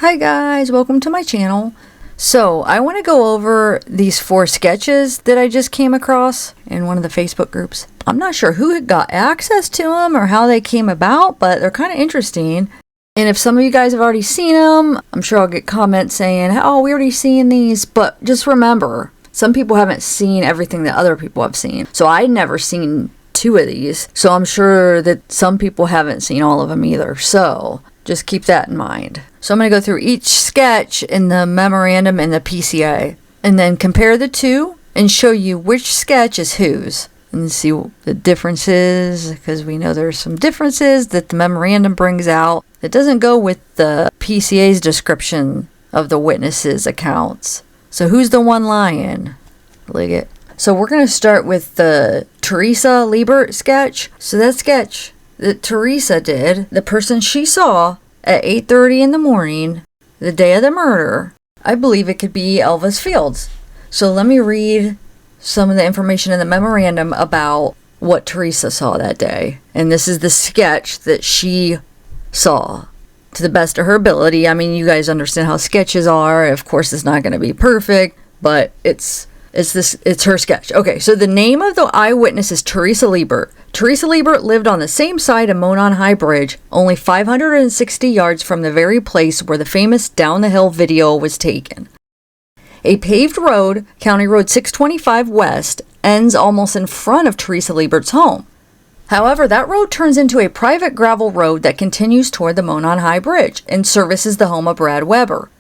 Hi guys, welcome to my channel. So I want to go over these 4 sketches that I just came across in one of the Facebook groups. I'm not sure who got access to them or how they came about, but they're kind of interesting. And if some of you guys have already seen them, I'm sure I'll get comments saying, oh, we already seen these. But just remember, some people haven't seen everything that other people have seen. So I'd never seen 2 of these. So I'm sure that some people haven't seen all of them either. So just keep that in mind. So I'm going to go through each sketch in the Memorandum and the PCA and then compare the 2 and show you which sketch is whose and see the differences, because we know there's some differences that the Memorandum brings out that doesn't go with the PCA's description of the witnesses' accounts. So who's the one lying? Liggett. So we're going to start with the Teresa Liebert sketch. So that sketch that Teresa did, the person she saw at 8:30 in the morning, the day of the murder, I believe it could be Elvis Fields. So let me read some of the information in the Memorandum about what Teresa saw that day. And this is the sketch that she saw to the best of her ability. I mean, you guys understand how sketches are. Of course, it's not going to be perfect, but it's her sketch. Okay, so the name of the eyewitness is Teresa Liebert. Teresa Liebert lived on the same side of Monon High Bridge, only 560 yards from the very place where the famous Down the Hill video was taken. A paved road, County Road 625 West, ends almost in front of Teresa Liebert's home. However, that road turns into a private gravel road that continues toward the Monon High Bridge and services the home of Brad Weber.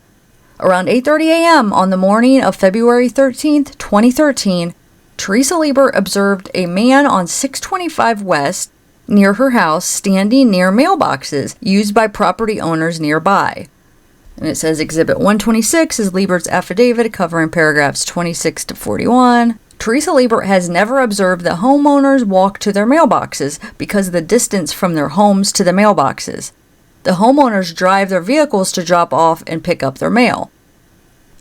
Around 8:30 a.m. on the morning of February 13th, 2013, Teresa Liebert observed a man on 625 West near her house standing near mailboxes used by property owners nearby. And it says Exhibit 126 is Liebert's affidavit covering paragraphs 26 to 41. Teresa Liebert has never observed that homeowners walk to their mailboxes because of the distance from their homes to the mailboxes. The homeowners drive their vehicles to drop off and pick up their mail.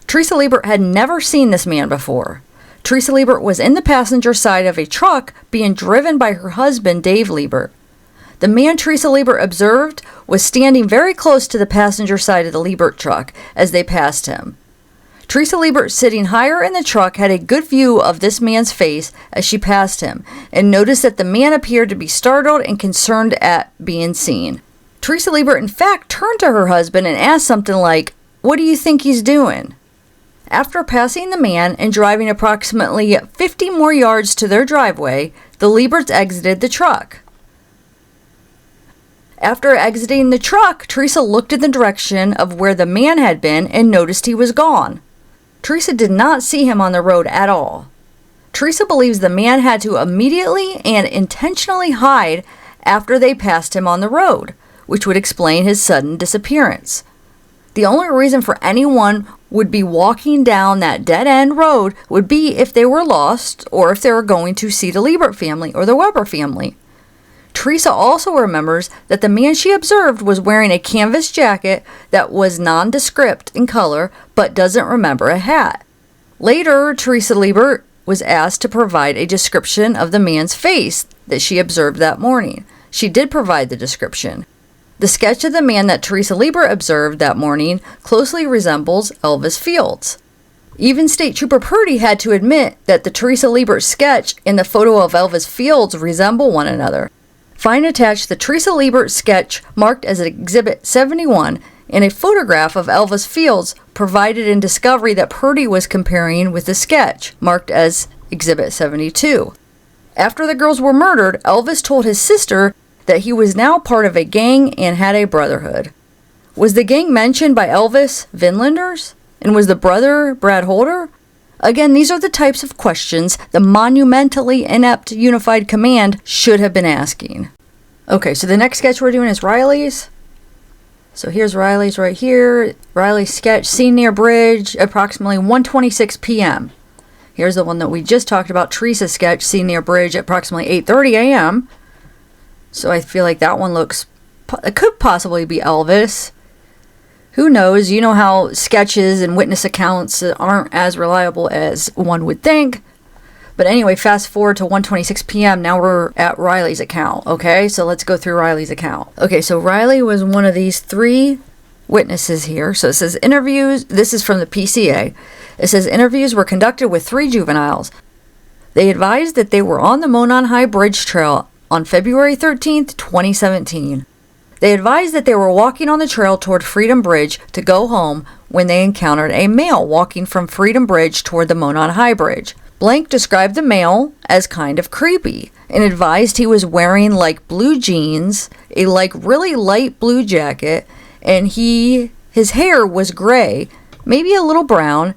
Teresa Liebert had never seen this man before. Teresa Liebert was in the passenger side of a truck being driven by her husband, Dave Liebert. The man Teresa Liebert observed was standing very close to the passenger side of the Liebert truck as they passed him. Teresa Liebert, sitting higher in the truck, had a good view of this man's face as she passed him and noticed that the man appeared to be startled and concerned at being seen. Teresa Liebert, in fact, turned to her husband and asked something like, "What do you think he's doing?" After passing the man and driving approximately 50 more yards to their driveway, the Lieberts exited the truck. After exiting the truck, Teresa looked in the direction of where the man had been and noticed he was gone. Teresa did not see him on the road at all. Teresa believes the man had to immediately and intentionally hide after they passed him on the road, which would explain his sudden disappearance. The only reason for anyone would be walking down that dead-end road would be if they were lost or if they were going to see the Liebert family or the Weber family. Teresa also remembers that the man she observed was wearing a canvas jacket that was nondescript in color, but doesn't remember a hat. Later, Teresa Liebert was asked to provide a description of the man's face that she observed that morning. She did provide the description. The sketch of the man that Teresa Liebert observed that morning closely resembles Elvis Fields. Even State Trooper Purdy had to admit that the Teresa Liebert sketch and the photo of Elvis Fields resemble one another. Find attached the Teresa Liebert sketch marked as Exhibit 71 and a photograph of Elvis Fields provided in discovery that Purdy was comparing with the sketch marked as Exhibit 72. After the girls were murdered, Elvis told his sister that he was now part of a gang and had a brotherhood. Was the gang mentioned by Elvis Vinlanders? And was the brother Brad Holder? Again, these are the types of questions the monumentally inept Unified Command should have been asking. Okay, so the next sketch we're doing is Riley's. So here's Riley's right here. Riley's sketch, seen near bridge, approximately 1:26 p.m. Here's the one that we just talked about, Teresa's sketch, seen near bridge, approximately 8:30 a.m. So I feel like that one it could possibly be Elvis. Who knows? You know how sketches and witness accounts aren't as reliable as one would think. But anyway, fast forward to 1:26 p.m. Now we're at Riley's account. Okay, so let's go through Riley's account. Okay, so Riley was one of these 3 witnesses here. So it says interviews. This is from the PCA. It says interviews were conducted with 3 juveniles. They advised that they were on the Monon High Bridge Trail on February 13th, 2017. They advised that they were walking on the trail toward Freedom Bridge to go home when they encountered a male walking from Freedom Bridge toward the Monon High Bridge. Blank described the male as kind of creepy and advised he was wearing like blue jeans, a like really light blue jacket, and his hair was gray, maybe a little brown,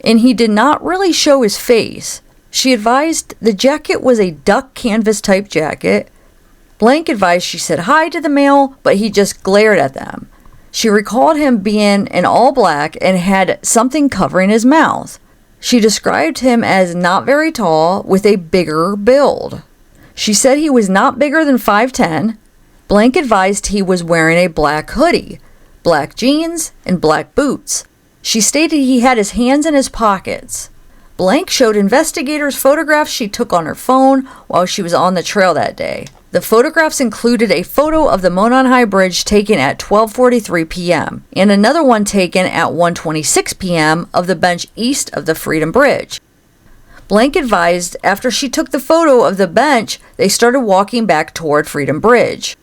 and he did not really show his face. She advised the jacket was a duck canvas type jacket. Blank advised she said hi to the male, but he just glared at them. She recalled him being in all black and had something covering his mouth. She described him as not very tall with a bigger build. She said he was not bigger than 5'10". Blank advised he was wearing a black hoodie, black jeans, and black boots. She stated he had his hands in his pockets. Blank showed investigators photographs she took on her phone while she was on the trail that day. The photographs included a photo of the Monon High Bridge taken at 12:43 p.m. and another one taken at 1:26 p.m. of the bench east of the Freedom Bridge. Blank advised after she took the photo of the bench, they started walking back toward Freedom Bridge.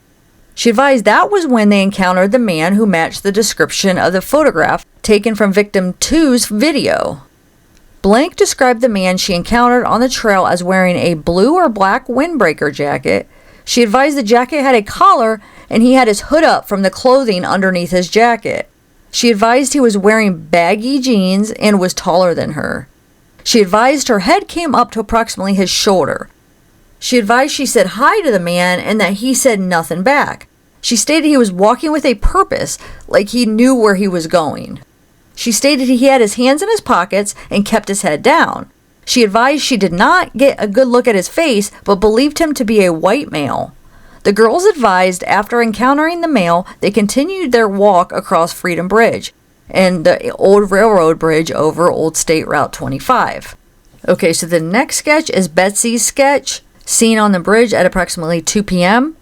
She advised that was when they encountered the man who matched the description of the photograph taken from victim 2's video. Blank described the man she encountered on the trail as wearing a blue or black windbreaker jacket. She advised the jacket had a collar and he had his hood up from the clothing underneath his jacket. She advised he was wearing baggy jeans and was taller than her. She advised her head came up to approximately his shoulder. She advised she said hi to the man and that he said nothing back. She stated he was walking with a purpose, like he knew where he was going. She stated he had his hands in his pockets and kept his head down. She advised she did not get a good look at his face, but believed him to be a white male. The girls advised after encountering the male, they continued their walk across Freedom Bridge and the old railroad bridge over Old State Route 25. Okay, so the next sketch is Betsy's sketch, seen on the bridge at approximately 2 p.m.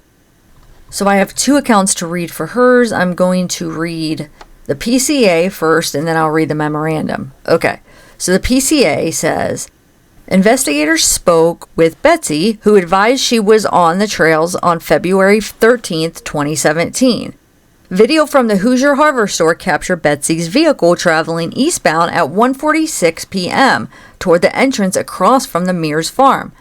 So I have 2 accounts to read for hers. I'm going to read the PCA first, and then I'll read the memorandum. Okay. So the PCA says, investigators spoke with Betsy, who advised she was on the trails on February 13th, 2017. Video from the Hoosier Hardware store captured Betsy's vehicle traveling eastbound at 1:46 p.m. toward the entrance across from the Mears farm.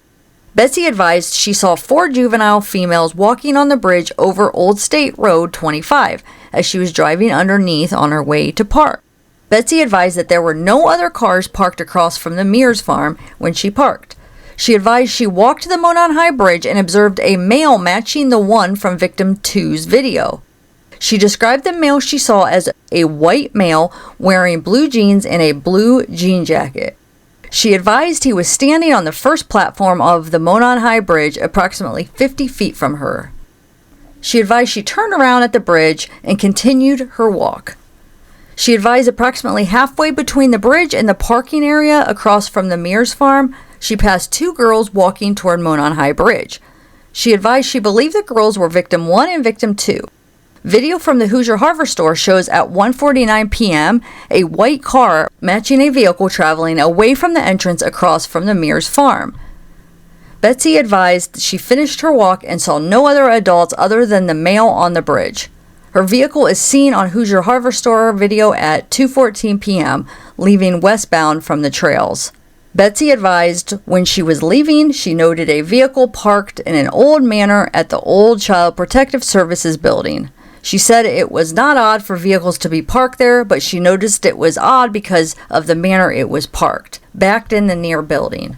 Betsy advised she saw 4 juvenile females walking on the bridge over Old State Road 25 as she was driving underneath on her way to park. Betsy advised that there were no other cars parked across from the Mears farm when she parked. She advised she walked to the Monon High Bridge and observed a male matching the one from victim 2's video. She described the male she saw as a white male wearing blue jeans and a blue jean jacket. She advised he was standing on the first platform of the Monon High Bridge approximately 50 feet from her. She advised she turned around at the bridge and continued her walk. She advised approximately halfway between the bridge and the parking area across from the Mears farm, she passed 2 girls walking toward Monon High Bridge. She advised she believed the girls were victim 1 and victim 2. Video from the Hoosier Hardware store shows at 1:49 p.m. a white car matching a vehicle traveling away from the entrance across from the Mears farm. Betsy advised she finished her walk and saw no other adults other than the male on the bridge. Her vehicle is seen on Hoosier Hardware store video at 2:14 p.m., leaving westbound from the trails. Betsy advised when she was leaving, she noted a vehicle parked in an old manor at the old Child Protective Services building. She said it was not odd for vehicles to be parked there, but she noticed it was odd because of the manner it was parked, backed in the near building.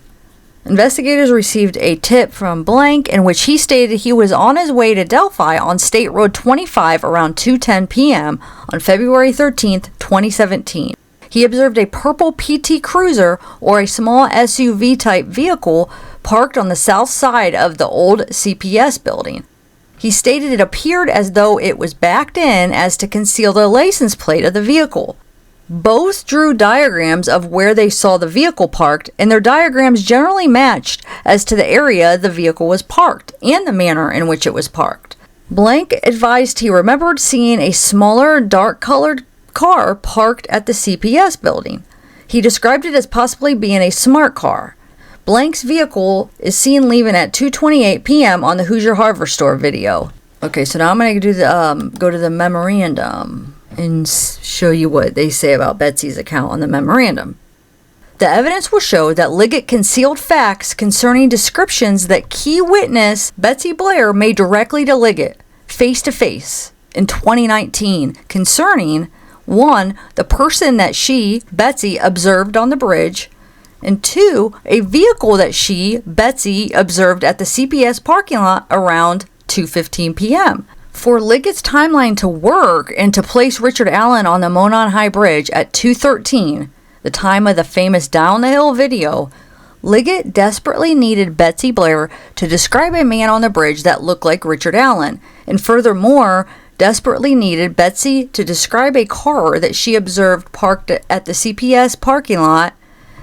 Investigators received a tip from Blank in which he stated he was on his way to Delphi on State Road 25 around 2:10 p.m. on February 13th, 2017. He observed a purple PT Cruiser or a small SUV type vehicle parked on the south side of the old CPS building. He stated it appeared as though it was backed in as to conceal the license plate of the vehicle. Both drew diagrams of where they saw the vehicle parked, and their diagrams generally matched as to the area the vehicle was parked and the manner in which it was parked. Blank advised he remembered seeing a smaller, dark-colored car parked at the CPS building. He described it as possibly being a smart car. Blank's vehicle is seen leaving at 2:28 p.m. on the Hoosier Hardware Store video. Okay, so now I'm going to do the go to the memorandum and show you what they say about Betsy's account on the memorandum. The evidence will show that Liggett concealed facts concerning descriptions that key witness Betsy Blair made directly to Liggett, face-to-face, in 2019 concerning 1. The person that she, Betsy, observed on the bridge, and 2. A vehicle that she, Betsy, observed at the CPS parking lot around 2:15 p.m. For Liggett's timeline to work and to place Richard Allen on the Monon High Bridge at 2:13, the time of the famous Down the Hill video, Liggett desperately needed Betsy Blair to describe a man on the bridge that looked like Richard Allen, and furthermore, desperately needed Betsy to describe a car that she observed parked at the CPS parking lot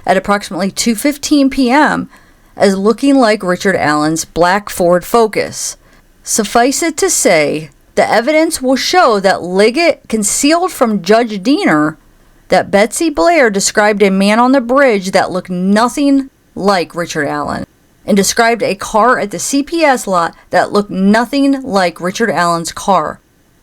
at approximately 2:15 p.m. as looking like Richard Allen's black Ford Focus. Suffice it to say, the evidence will show that Liggett concealed from Judge Diener that Betsy Blair described a man on the bridge that looked nothing like Richard Allen, and described a car at the CPS lot that looked nothing like Richard Allen's car,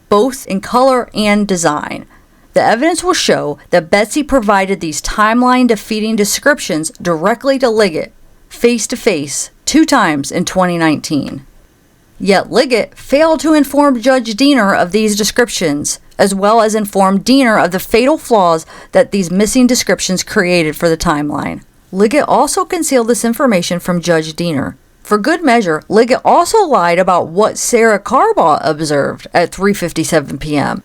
both in color and design. The evidence will show that Betsy provided these timeline-defeating descriptions directly to Liggett, face-to-face, 2 times in 2019. Yet Liggett failed to inform Judge Diener of these descriptions, as well as inform Diener of the fatal flaws that these missing descriptions created for the timeline. Liggett also concealed this information from Judge Diener. For good measure, Liggett also lied about what Sarah Carbaugh observed at 3:57 p.m.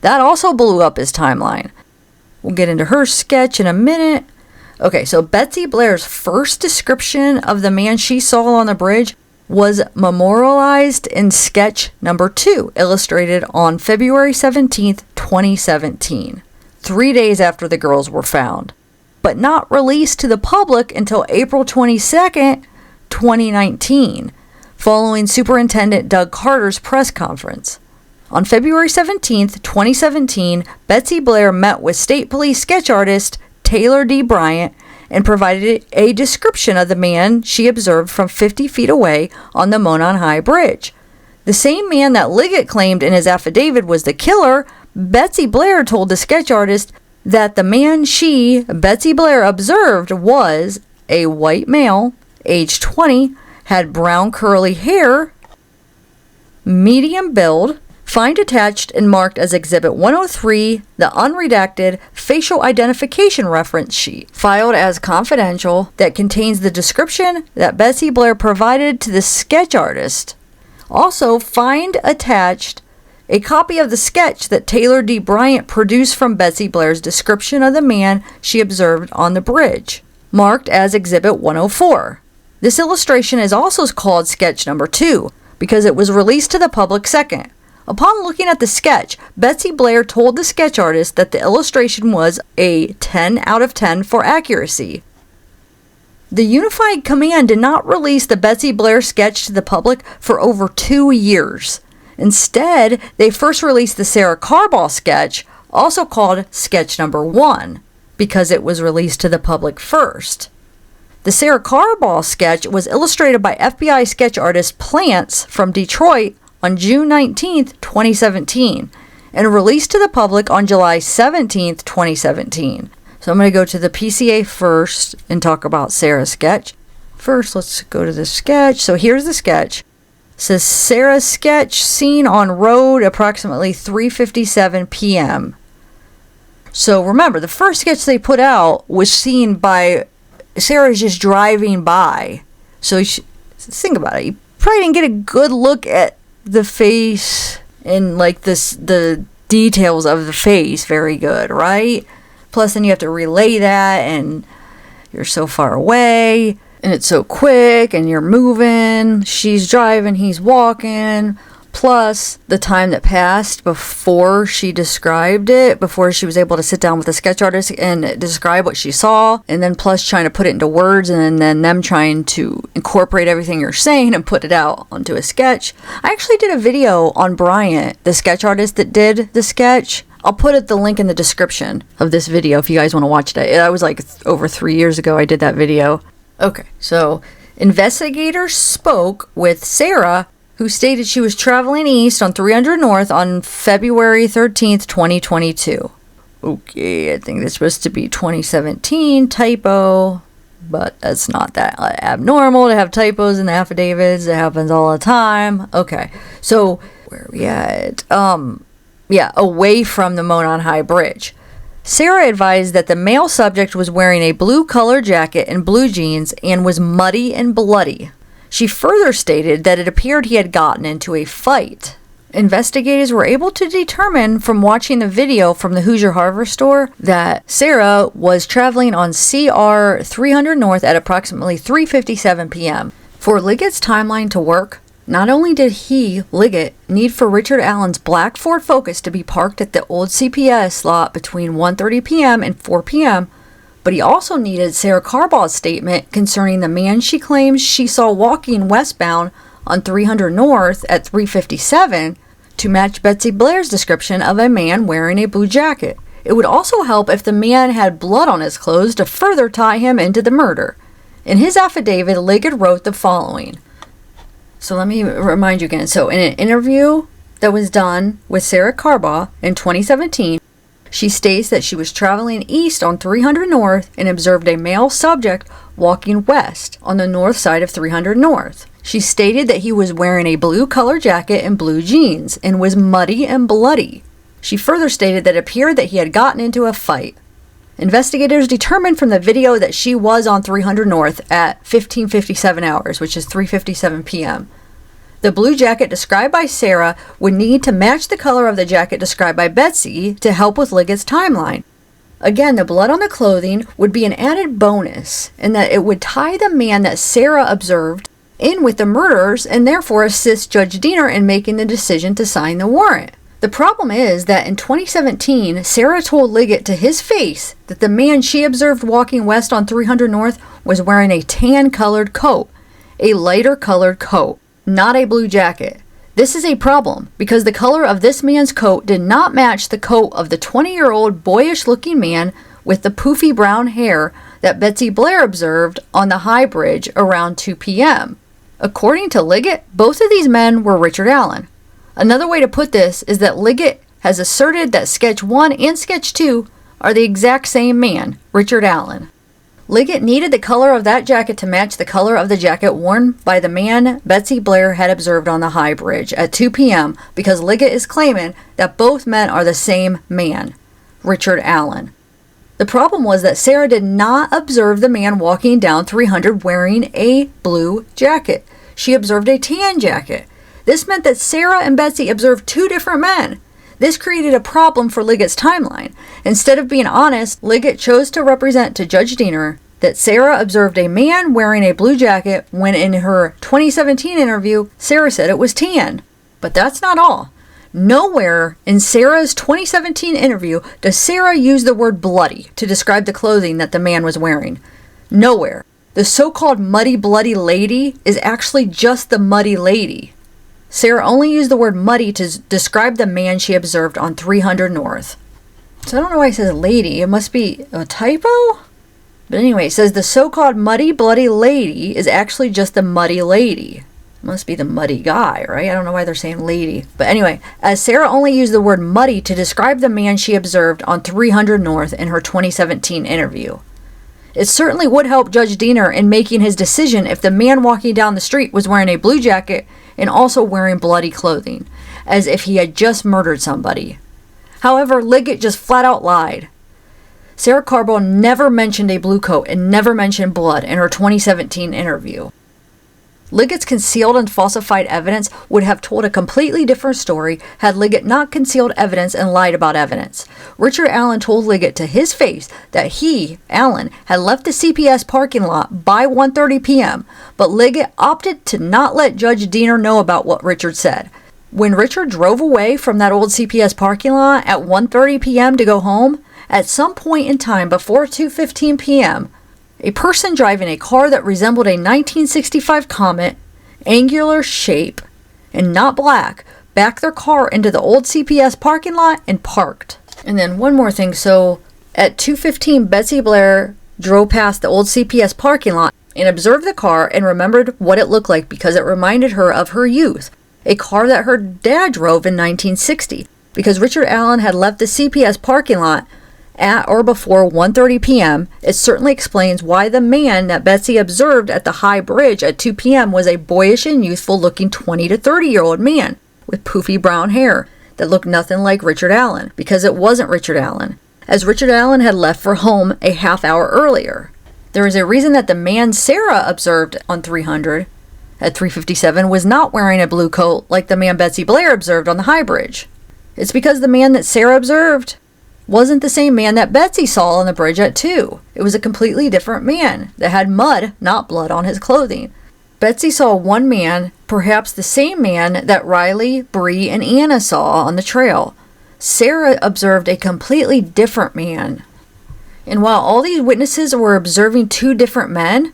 That also blew up his timeline. We'll get into her sketch in a minute. Okay, so Betsy Blair's first description of the man she saw on the bridge was memorialized in sketch number 2, illustrated on February 17th, 2017, 3 days after the girls were found, but not released to the public until April 22nd, 2019, following Superintendent Doug Carter's press conference. On February 17th, 2017, Betsy Blair met with State Police sketch artist Taylor D. Bryant and provided a description of the man she observed from 50 feet away on the Monon High Bridge. The same man that Liggett claimed in his affidavit was the killer, Betsy Blair told the sketch artist that the man she, Betsy Blair, observed was a white male, age 20, had brown curly hair, medium build, find attached and marked as Exhibit 103, the unredacted facial identification reference sheet, filed as confidential, that contains the description that Betsy Blair provided to the sketch artist. Also, find attached a copy of the sketch that Taylor D. Bryant produced from Betsy Blair's description of the man she observed on the bridge, marked as Exhibit 104. This illustration is also called Sketch Number 2 because it was released to the public second. Upon looking at the sketch, Betsy Blair told the sketch artist that the illustration was a 10 out of 10 for accuracy. The Unified Command did not release the Betsy Blair sketch to the public for over 2 years. Instead, they first released the Sarah Carbaugh sketch, also called Sketch Number 1, because it was released to the public first. The Sarah Carbaugh sketch was illustrated by FBI sketch artist Plants from Detroit on June 19, 2017, and released to the public on July 17, 2017. So I'm going to go to the PCA first and talk about Sarah's sketch. First, let's go to the sketch. So here's the sketch. It says Sarah's sketch seen on road approximately 3:57 p.m. So remember, the first sketch they put out was seen by Sarah's just driving by. So think about it. You probably didn't get a good look at the face and like the details of the face very good, right? Plus then you have to relay that, and you're so far away, and it's so quick, and you're moving, she's driving, he's walking, plus the time that passed before she described it, before she was able to sit down with the sketch artist and describe what she saw, and then plus trying to put it into words, and then them trying to incorporate everything you're saying and put it out onto a sketch. I actually did a video on Bryant, the sketch artist that did the sketch. I'll put the link in the description of this video if you guys want to watch it. I was like over 3 years ago I did that video. Okay, so investigators spoke with Sarah, who stated she was traveling east on 300 North on February 13th, 2022. Okay, I think it's supposed to be 2017, typo, but that's not that abnormal to have typos in the affidavits. It happens all the time. Okay, so where are we at? Away from the Monon High Bridge. Sarah advised that the male subject was wearing a blue collar jacket and blue jeans and was muddy and bloody. She further stated that it appeared he had gotten into a fight. Investigators were able to determine from watching the video from the Hoosier Hardware store that Sarah was traveling on CR 300 North at approximately 3:57 p.m. For Liggett's timeline to work, not only did he, Liggett, need for Richard Allen's black Ford Focus to be parked at the old CPS lot between 1:30 p.m. and 4 p.m., but he also needed Sarah Carbaugh's statement concerning the man she claims she saw walking westbound on 300 North at 3:57 to match Betsy Blair's description of a man wearing a blue jacket. It would also help if the man had blood on his clothes to further tie him into the murder. In his affidavit, Liggett wrote the following. So let me remind you again. So in an interview that was done with Sarah Carbaugh in 2017, she states that she was traveling east on 300 North and observed a male subject walking west on the north side of 300 North. She stated that he was wearing a blue collar jacket and blue jeans and was muddy and bloody. She further stated that it appeared that he had gotten into a fight. Investigators determined from the video that she was on 300 North at 15:57 hours, which is 3:57 p.m. The blue jacket described by Sarah would need to match the color of the jacket described by Betsy to help with Liggett's timeline. Again, the blood on the clothing would be an added bonus in that it would tie the man that Sarah observed in with the murderers and therefore assist Judge Diener in making the decision to sign the warrant. The problem is that in 2017, Sarah told Liggett to his face that the man she observed walking west on 300 North was wearing a tan-colored coat, a lighter-colored coat, not a blue jacket. This is a problem because the color of this man's coat did not match the coat of the 20-year-old boyish-looking man with the poofy brown hair that Betsy Blair observed on the High Bridge around 2 p.m. According to Liggett, both of these men were Richard Allen. Another way to put this is that Liggett has asserted that Sketch 1 and Sketch 2 are the exact same man, Richard Allen. Liggett needed the color of that jacket to match the color of the jacket worn by the man Betsy Blair had observed on the High Bridge at 2 p.m. because Liggett is claiming that both men are the same man, Richard Allen. The problem was that Sarah did not observe the man walking down 300 wearing a blue jacket. She observed a tan jacket. This meant that Sarah and Betsy observed two different men. This created a problem for Liggett's timeline. Instead of being honest, Liggett chose to represent to Judge Diener that Sarah observed a man wearing a blue jacket when in her 2017 interview, Sarah said it was tan. But that's not all. Nowhere in Sarah's 2017 interview does Sarah use the word bloody to describe the clothing that the man was wearing. Nowhere. The so-called muddy bloody lady is actually just the muddy lady. Sarah only used the word muddy to describe the man she observed on 300 North. So I don't know why it says lady. It must be a typo? But anyway, it says the so-called muddy bloody lady is actually just the muddy lady. It must be the muddy guy, right? I don't know why they're saying lady. But anyway, as Sarah only used the word muddy to describe the man she observed on 300 North in her 2017 interview. It certainly would help Judge Diener in making his decision if the man walking down the street was wearing a blue jacket and also wearing bloody clothing, as if he had just murdered somebody. However, Liggett just flat out lied. Sarah Carbaugh never mentioned a blue coat and never mentioned blood in her 2017 interview. Liggett's concealed and falsified evidence would have told a completely different story had Liggett not concealed evidence and lied about evidence. Richard Allen told Liggett to his face that he, Allen, had left the CPS parking lot by 1:30 p.m., but Liggett opted to not let Judge Diener know about what Richard said. When Richard drove away from that old CPS parking lot at 1:30 p.m. to go home, at some point in time before 2:15 p.m., a person driving a car that resembled a 1965 Comet, angular shape, and not black, backed their car into the old CPS parking lot and parked. And then one more thing. So at 2:15, Betsy Blair drove past the old CPS parking lot and observed the car and remembered what it looked like because it reminded her of her youth, a car that her dad drove in 1960. Because Richard Allen had left the CPS parking lot at or before 1:30 p.m., it certainly explains why the man that Betsy observed at the high bridge at 2 p.m. was a boyish and youthful looking 20 to 30-year-old man with poofy brown hair that looked nothing like Richard Allen, because it wasn't Richard Allen, as Richard Allen had left for home a half hour earlier. There is a reason that the man Sarah observed on 300 at 3:57 was not wearing a blue coat like the man Betsy Blair observed on the high bridge. It's because the man that Sarah observed wasn't the same man that Betsy saw on the bridge at 2. It was a completely different man that had mud, not blood, on his clothing. Betsy saw one man, perhaps the same man that Riley, Bree, and Anna saw on the trail. Sarah observed a completely different man. And while all these witnesses were observing two different men,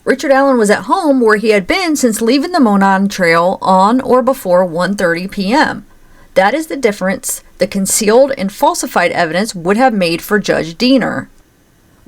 Richard Allen was at home where he had been since leaving the Monon Trail on or before 1:30 p.m. That is the difference the concealed and falsified evidence would have made for Judge Diener.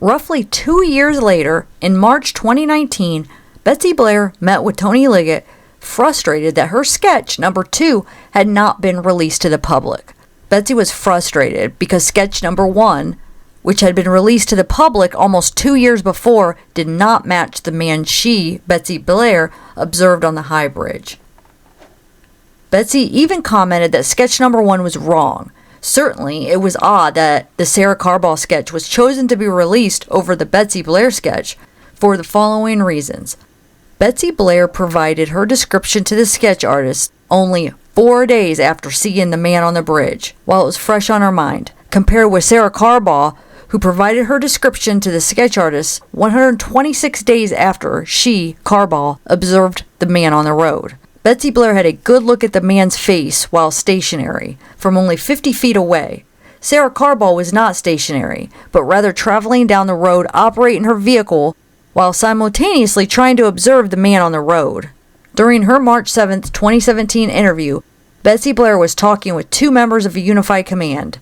Roughly 2 years later, in March 2019, Betsy Blair met with Tony Liggett, frustrated that her sketch number 2 had not been released to the public. Betsy was frustrated because sketch number 1, which had been released to the public almost 2 years before, did not match the man she, Betsy Blair, observed on the high bridge. Betsy even commented that sketch number 1 was wrong. Certainly, it was odd that the Sarah Carbaugh sketch was chosen to be released over the Betsy Blair sketch for the following reasons. Betsy Blair provided her description to the sketch artist only 4 days after seeing the man on the bridge, while it was fresh on her mind, compared with Sarah Carbaugh, who provided her description to the sketch artist 126 days after she, Carbaugh, observed the man on the road. Betsy Blair had a good look at the man's face while stationary, from only 50 feet away. Sarah Carbaugh was not stationary, but rather traveling down the road operating her vehicle while simultaneously trying to observe the man on the road. During her March 7, 2017 interview, Betsy Blair was talking with two members of a unified command,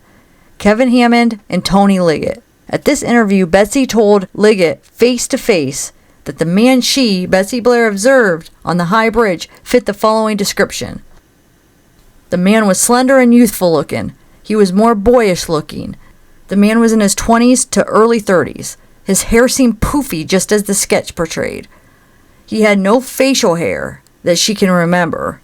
Kevin Hammond and Tony Liggett. At this interview, Betsy told Liggett face-to-face that the man she, Betsy Blair, observed on the high bridge fit the following description. The man was slender and youthful looking. He was more boyish looking. The man was in his 20s to early 30s. His hair seemed poofy just as the sketch portrayed. He had no facial hair that she can remember.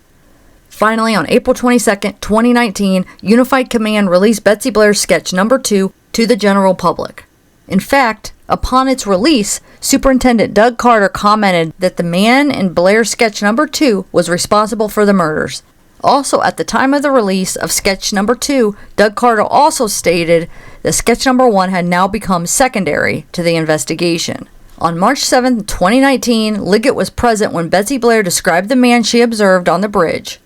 Finally, on April 22, 2019, Unified Command released Betsy Blair's sketch number 2 to the general public. In fact, upon its release, Superintendent Doug Carter commented that the man in Blair's sketch number 2 was responsible for the murders. Also, at the time of the release of sketch number 2, Doug Carter also stated that sketch number 1 had now become secondary to the investigation. On March 7, 2019, Liggett was present when Betsy Blair described the man she observed on the bridge.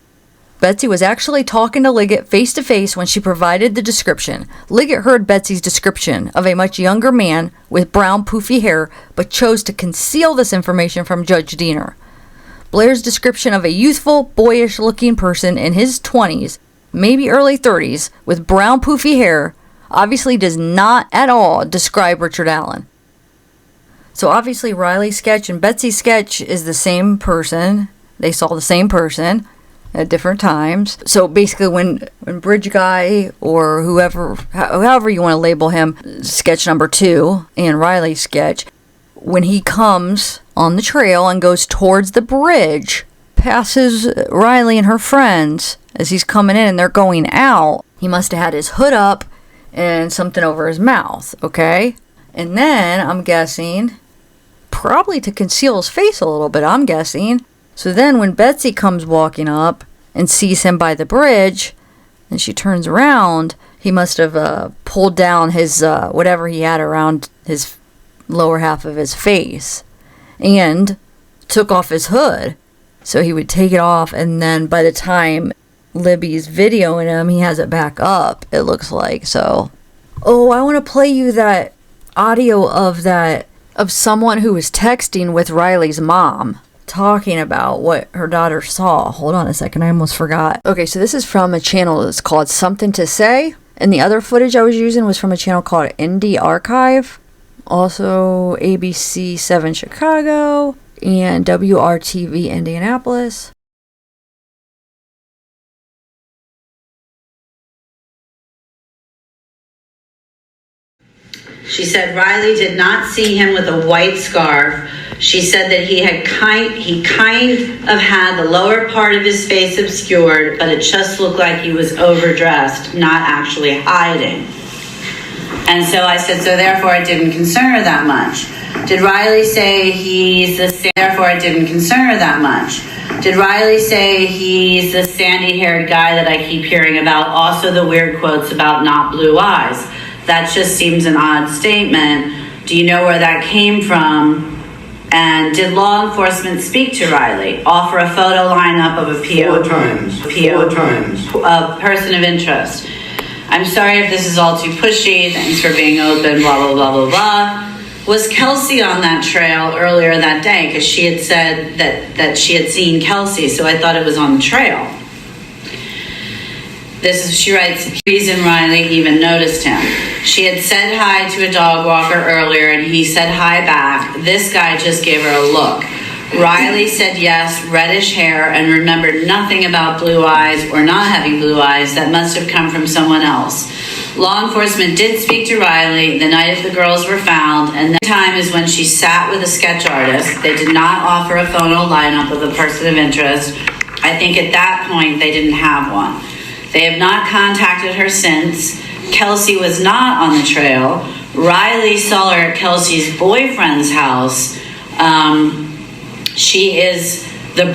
Betsy was actually talking to Liggett face-to-face when she provided the description. Liggett heard Betsy's description of a much younger man with brown poofy hair, but chose to conceal this information from Judge Diener. Blair's description of a youthful, boyish-looking person in his 20s, maybe early 30s, with brown poofy hair, obviously does not at all describe Richard Allen. So obviously Riley's sketch and Betsy's sketch is the same person. They saw the same person at different times. So basically when Bridge Guy or whoever, however you want to label him, sketch number 2 and Riley's sketch, when he comes on the trail and goes towards the bridge, passes Riley and her friends as he's coming in and they're going out, he must have had his hood up and something over his mouth, okay? And then, I'm guessing, probably to conceal his face a little bit, I'm guessing. So then when Betsy comes walking up and sees him by the bridge, and she turns around, he must have pulled down his, whatever he had around his lower half of his face, and took off his hood. So he would take it off, and then by the time Libby's videoing him. He has it back up, it looks like. So, oh, I want to play you that audio of someone who was texting with Riley's mom, talking about what her daughter saw. Hold on a second, I almost forgot. Okay, so this is from a channel that's called Something to Say, and the other footage I was using was from a channel called Indy Archive, also ABC 7 Chicago, and WRTV Indianapolis. She said Riley did not see him with a white scarf. She said that he kind of had the lower part of his face obscured, but it just looked like he was overdressed, not actually hiding. And so I said, so therefore it didn't concern her that much. Did Riley say he's the therefore it didn't concern her that much? Did Riley say he's the sandy-haired guy that I keep hearing about? Also the weird quotes about not blue eyes. That just seems an odd statement. Do you know where that came from? And did law enforcement speak to Riley? Offer a photo lineup of a PO? Four times. A person of interest. I'm sorry if this is all too pushy. Thanks for being open, blah, blah, blah, blah, blah. Was Kelsey on that trail earlier that day? Because she had said that she had seen Kelsey, so I thought it was on the trail. She writes, reason Riley even noticed him. She had said hi to a dog walker earlier and he said hi back. This guy just gave her a look. Riley said yes, reddish hair, and remembered nothing about blue eyes or not having blue eyes. That must have come from someone else. Law enforcement did speak to Riley the night the girls were found, and that time is when she sat with a sketch artist. They did not offer a photo lineup of a person of interest. I think at that point they didn't have one. They have not contacted her since. Kelsey was not on the trail. Riley saw her at Kelsey's boyfriend's house. She is the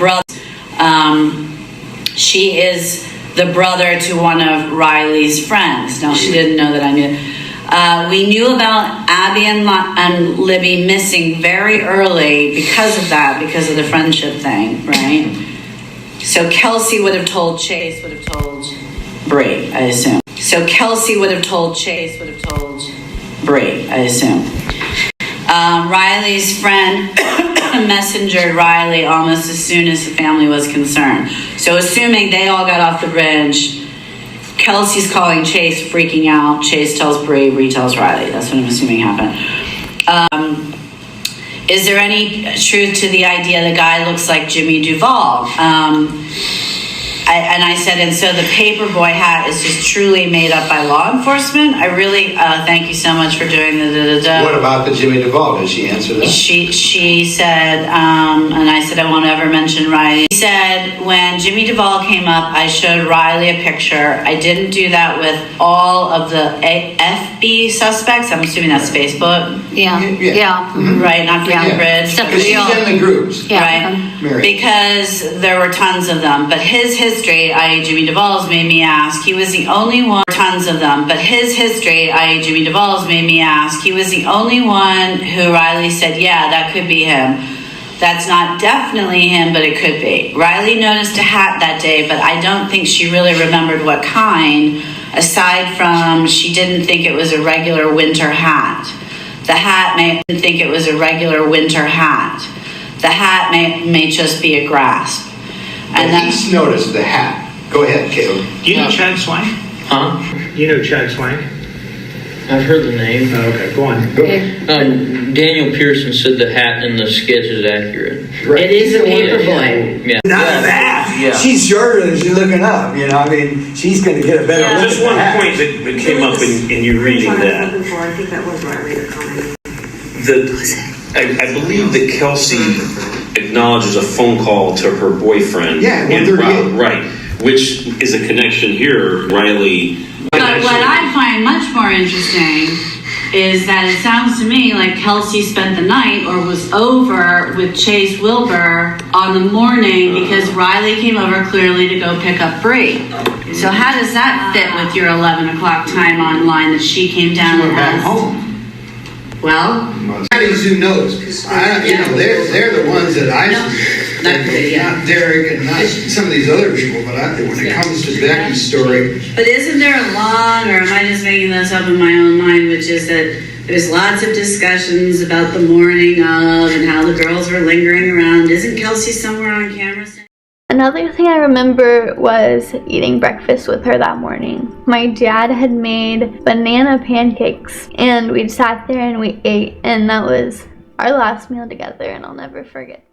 brother to one of Riley's friends. No, she didn't know that I knew. We knew about Abby and Libby missing very early because of the friendship thing, right? So Kelsey would have told Chase, would have told Bree, I assume. Bree, I assume. Riley's friend messengered Riley almost as soon as the family was concerned. So assuming they all got off the bridge, Kelsey's calling Chase, freaking out. Chase tells Bree, Bree tells Riley. That's what I'm assuming happened. Is there any truth to the idea the guy looks like Jimmy Duvall? I said, and so the paperboy hat is just truly made up by law enforcement? I really, thank you so much for doing the da-da-da. What about the Jimmy Duvall? Did she answer that? She said, and I said, I won't ever mention Riley. She said, when Jimmy Duvall came up, I showed Riley a picture. I didn't do that with all of the FB suspects. I'm assuming that's Facebook. Yeah. Mm-hmm. Right, not Freedom Bridge. Because she's in the groups. Right. Because there were tons of them. But his history, i.e. Jimmy Duvall's, made me ask. He was the only one, tons of them. But his history, i.e. Jimmy Duvall's, made me ask. He was the only one who Riley said, yeah, that could be him. That's not definitely him, but it could be. Riley noticed a hat that day, but I don't think she really remembered what kind, aside from she didn't think it was a regular winter hat. The hat may think it was a regular winter hat. The hat may just be a grasp. And he's noticed the hat. Go ahead, Caleb. Do you know Chad Swank? Huh? Do you know Chad Swank? I've heard the name. Oh, okay, go on. Daniel Pearson said the hat in the sketch is accurate. Right. It is a paperboy. Yeah. Not that. Yeah. She's shorter than she's looking up. You know, I mean, she's going to get a better look. Just one point that came up in you reading that. I think that was Riley that commented. I believe that Kelsey acknowledges a phone call to her boyfriend. Yeah, right, which is a connection here, Riley. But what I find much more interesting is that it sounds to me like Kelsey spent the night or was over with Chase Wilbur on the morning because Riley came over clearly to go pick up Bree. So how does that fit with your 11 o'clock time online that she came down She went and back asked? home. Well, Who knows? They're the ones that I Not the video. Not Derek and not some of these other people, but when it comes to Becky's story, But isn't there a long, or am I just making this up in my own mind, which is that there's lots of discussions about the morning of and how the girls were lingering around. Isn't Kelsey somewhere on camera? Another thing I remember was eating breakfast with her that morning. My dad had made banana pancakes and we sat there and we ate, and that was our last meal together, and I'll never forget that.